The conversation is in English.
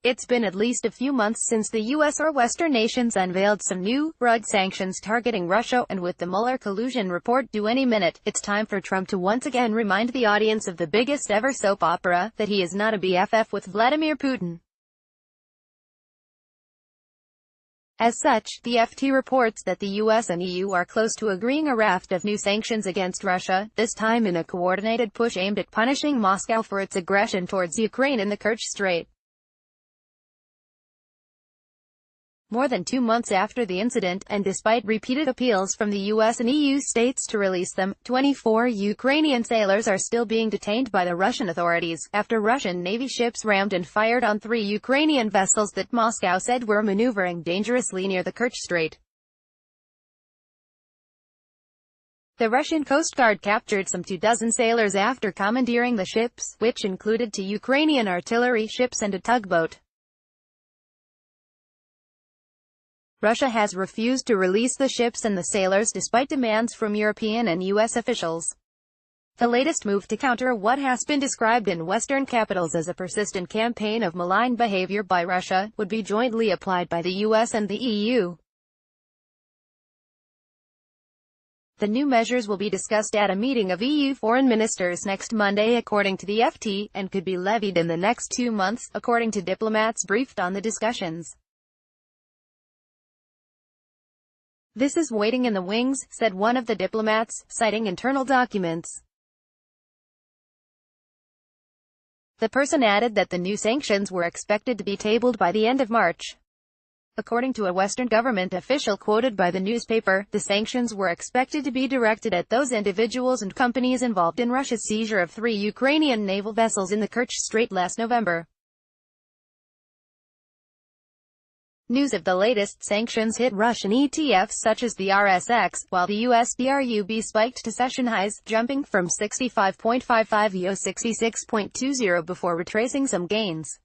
It's been at least a few months since the U.S. or Western nations unveiled some new, broad sanctions targeting Russia, and with the Mueller collusion report due any minute, it's time for Trump to once again remind the audience of the biggest ever soap opera, that he is not a BFF with Vladimir Putin. As such, the FT reports that the US and EU are close to agreeing a raft of new sanctions against Russia, this time in a coordinated push aimed at punishing Moscow for its aggression towards Ukraine in the Kerch Strait. More than 2 months after the incident, and despite repeated appeals from the US and EU states to release them, 24 Ukrainian sailors are still being detained by the Russian authorities, after Russian Navy ships rammed and fired on 3 Ukrainian vessels that Moscow said were maneuvering dangerously near the Kerch Strait. The Russian Coast Guard captured some 24 sailors after commandeering the ships, which included 2 Ukrainian artillery ships and a tugboat. Russia has refused to release the ships and the sailors despite demands from European and U.S. officials. The latest move to counter what has been described in Western capitals as a persistent campaign of malign behavior by Russia, would be jointly applied by the U.S. and the EU. The new measures will be discussed at a meeting of EU foreign ministers next Monday according to the FT, and could be levied in the next 2 months, according to diplomats briefed on the discussions. "This is waiting in the wings," said one of the diplomats, citing internal documents. The person added that the new sanctions were expected to be tabled by the end of March. According to a Western government official quoted by the newspaper, the sanctions were expected to be directed at those individuals and companies involved in Russia's seizure of 3 Ukrainian naval vessels in the Kerch Strait last November. News of the latest sanctions hit Russian ETFs such as the RSX, while the US DRUB spiked to session highs, jumping from 65.55 to 66.20 before retracing some gains.